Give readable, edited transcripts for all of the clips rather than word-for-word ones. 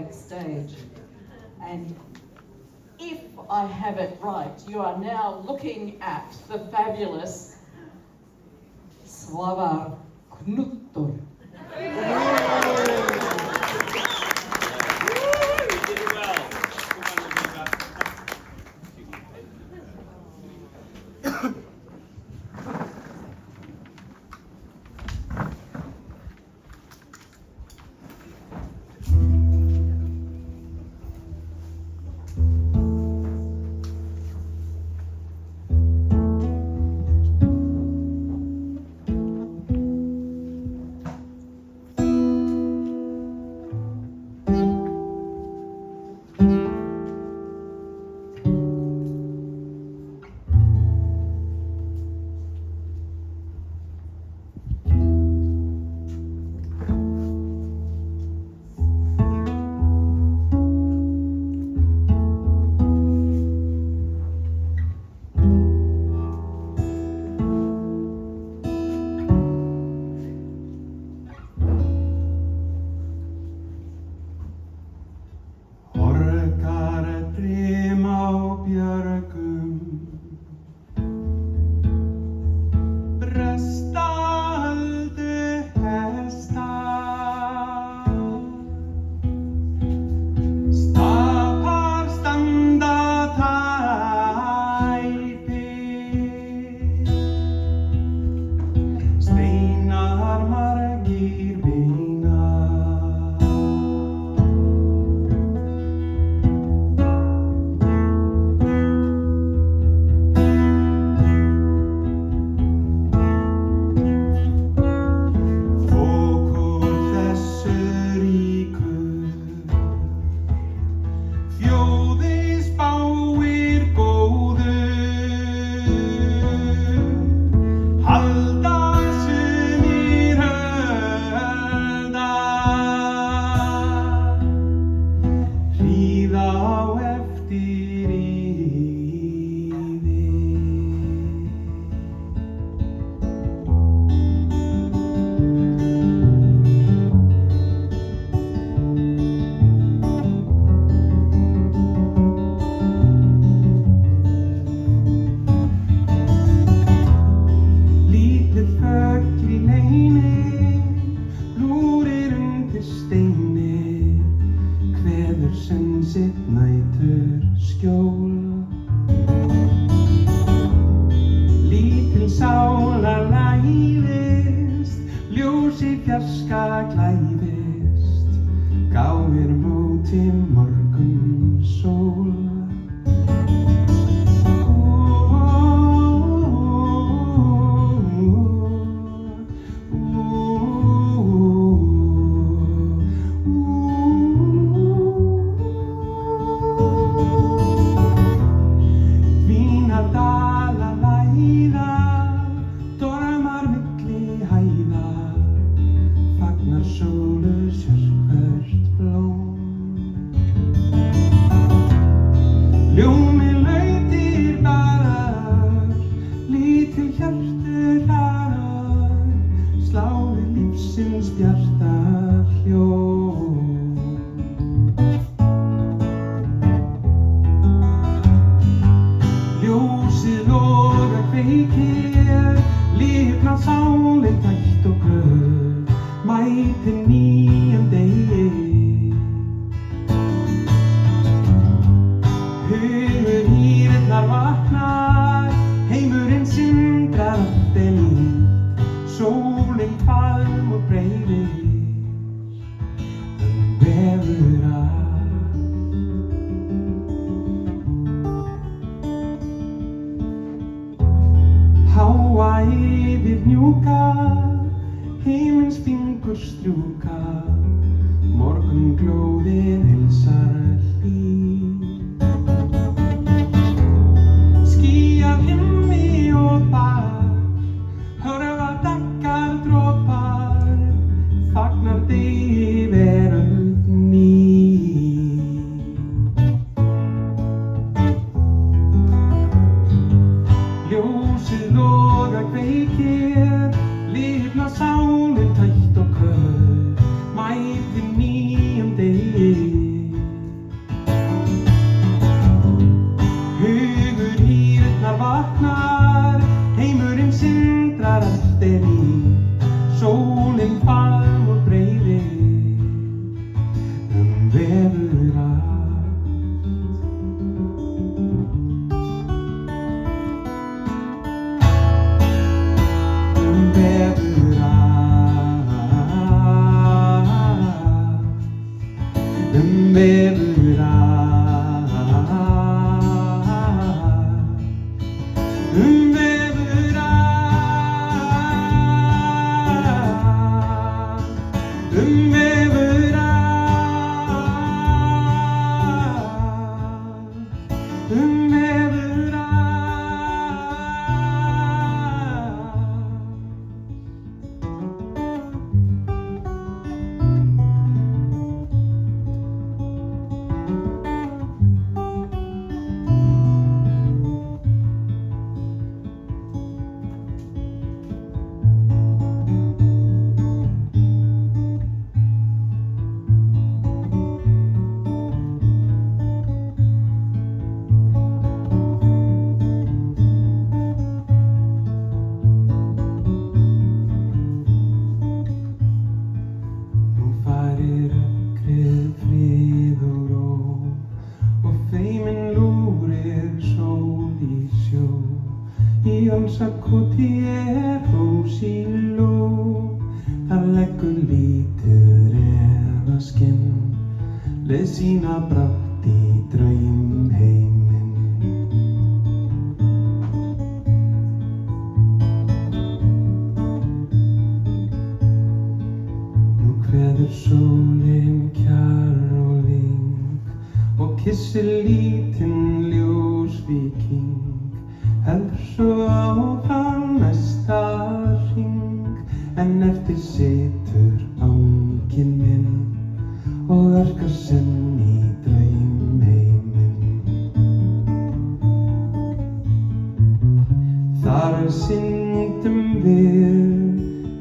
backstage. And if I have it right, you are now looking at the fabulous Svavar Knuttur. Lifna sálin tætt og köld, vefur vefur Koti rós í lóð, þar leggur lítið refaskinn leið sína brátt í draumheiminn. Nú kveður sólin kjarrólíng og kissir lítinn ljósvíking, heldur svo áfram næsta hring, en eftir situr anginn minn og örkar senn í draumheiminn. Þar syndum við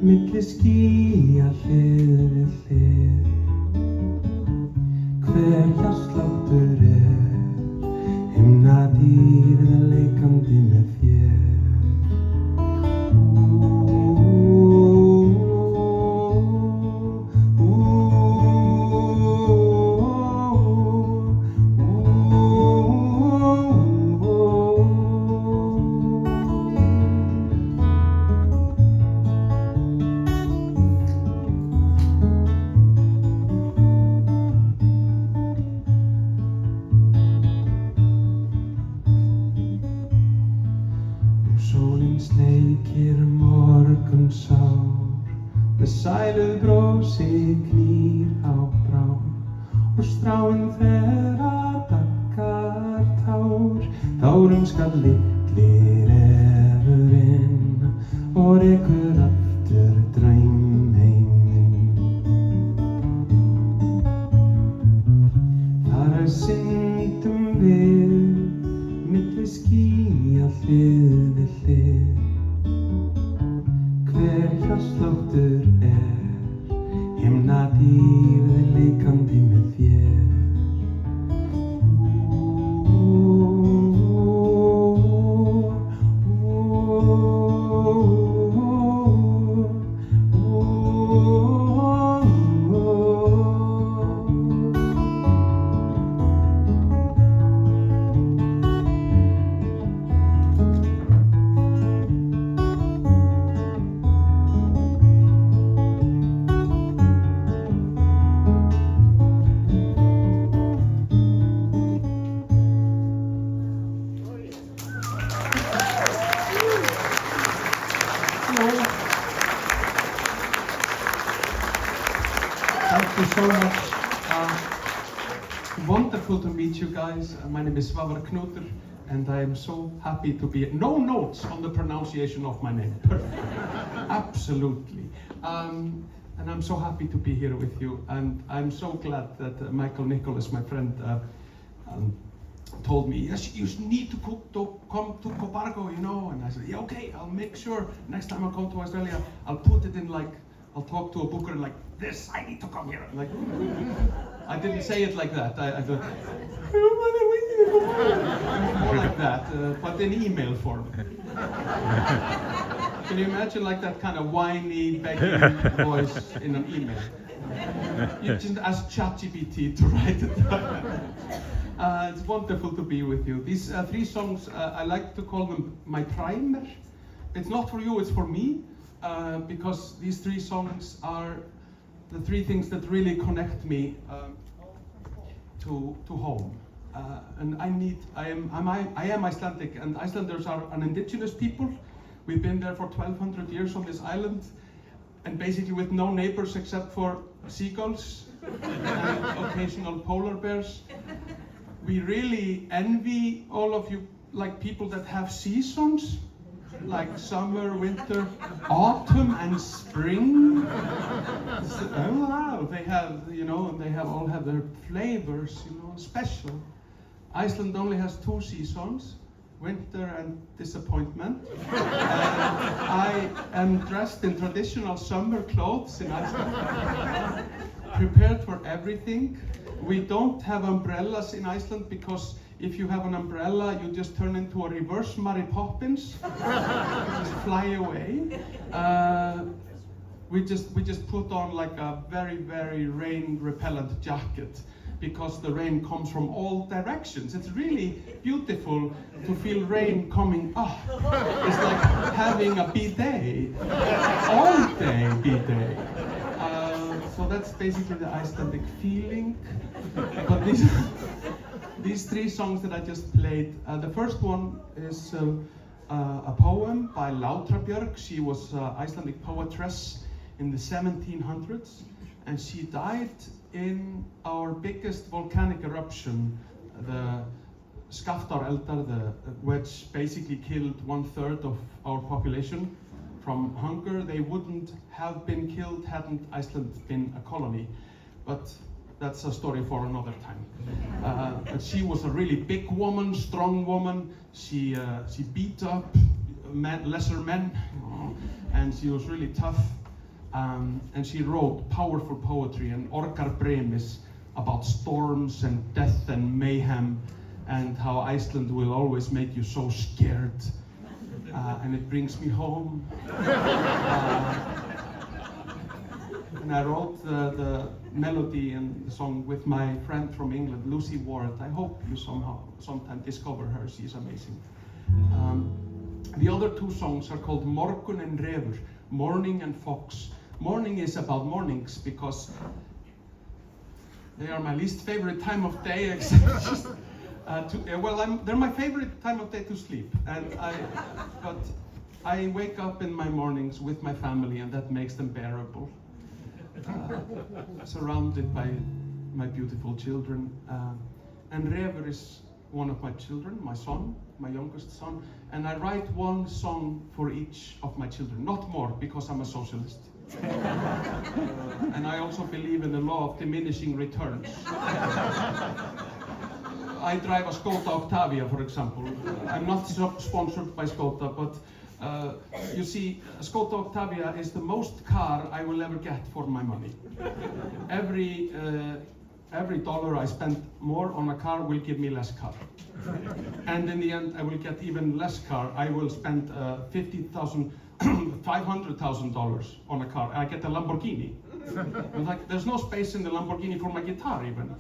milli skýja hlið við hlið, hver hjartsláttur himnadýrið leikandi með þér. Sleikir morgunsár, með sæluð brosi knýr á brá, og stráin þeirra daggar tár, tárum skal litli refurinn og rekur aftur draumheiminn. Þar syndum við milli skýja hlið við hlið, hver hjartsláttur himnadýrið leikandi með þér. Thank you so much. Wonderful to meet you guys. My name is Svavar Knútur, and I am so happy to be. No notes on the pronunciation of my name. Perfect. Absolutely. And I'm so happy to be here with you. And I'm so glad that Michael Nicholas, my friend, told me, yes, you need to come to Cobargo, you know. And I said, yeah, okay, I'll make sure next time I come to Australia, I'll put it in like, I'll talk to a booker and like, this, I need to come here. Like, I didn't say it like that. I thought, more like that, but in email form. Can you imagine like that kind of whiny, begging voice in an email? You just ask ChatGPT to write it down. It's wonderful to be with you. These three songs, I like to call them my primer. It's not for you, it's for me, because these three songs are the three things that really connect me. to home. And I am Icelandic, and Icelanders are an indigenous people. We've been there for 1,200 years on this island, and basically with no neighbors except for seagulls and occasional polar bears. We really envy all of you, like people that have seasons, like summer, winter, autumn, and spring. Oh wow, they have, all have their flavors, special. Iceland only has 2 seasons, winter and disappointment. I am dressed in traditional summer clothes in Iceland, prepared for everything. We don't have umbrellas in Iceland because if you have an umbrella, you just turn into a reverse Mary Poppins, just fly away. We just put on like a very, very rain-repellent jacket because the rain comes from all directions. It's really beautiful to feel rain coming up. It's like having a bidet, all day bidet. So that's basically the Icelandic feeling. But these 3 songs that I just played, the first one is a poem by Látra-Björg. She was an Icelandic poetess in the 1700s, and she died in our biggest volcanic eruption, the Skaftáreldar, which basically killed 1/3 of our population from hunger. They wouldn't have been killed hadn't Iceland been a colony, but that's a story for another time. But she was a really big woman, strong woman. She beat up lesser men, and she was really tough. And she wrote powerful poetry and Orkar Bremis about storms and death and mayhem, and how Iceland will always make you so scared. And it brings me home. And I wrote the melody and the song with my friend from England, Lucy Ward. I hope you sometime discover her. She's amazing. The other 2 songs are called Morgun and Refur, Morning and Fox. Morning is about mornings because they are my least favorite time of day, except they're my favorite time of day to sleep. But I wake up in my mornings with my family, and that makes them bearable. Surrounded by my beautiful children. And Refur is one of my children, my son, my youngest son. And I write 1 song for each of my children, not more, because I'm a socialist. And I also believe in the law of diminishing returns. I drive a Skoda Octavia, for example. I'm not sponsored by Skoda, but you see, a Skoda Octavia is the most car I will ever get for my money. Every dollar I spend more on a car will give me less car. And in the end, I will get even less car. I will spend $500,000 on a car. I get a Lamborghini. Like, there's no space in the Lamborghini for my guitar even,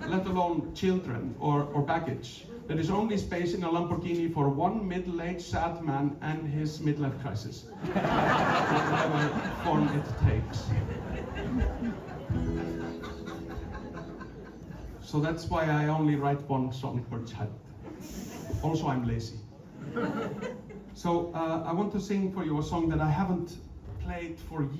let alone children or baggage. There is only space in a Lamborghini for 1 middle-aged sad man and his midlife crisis, whatever form it takes. So that's why I only write 1 song per child. Also, I'm lazy. So I want to sing for you a song that I haven't played for years.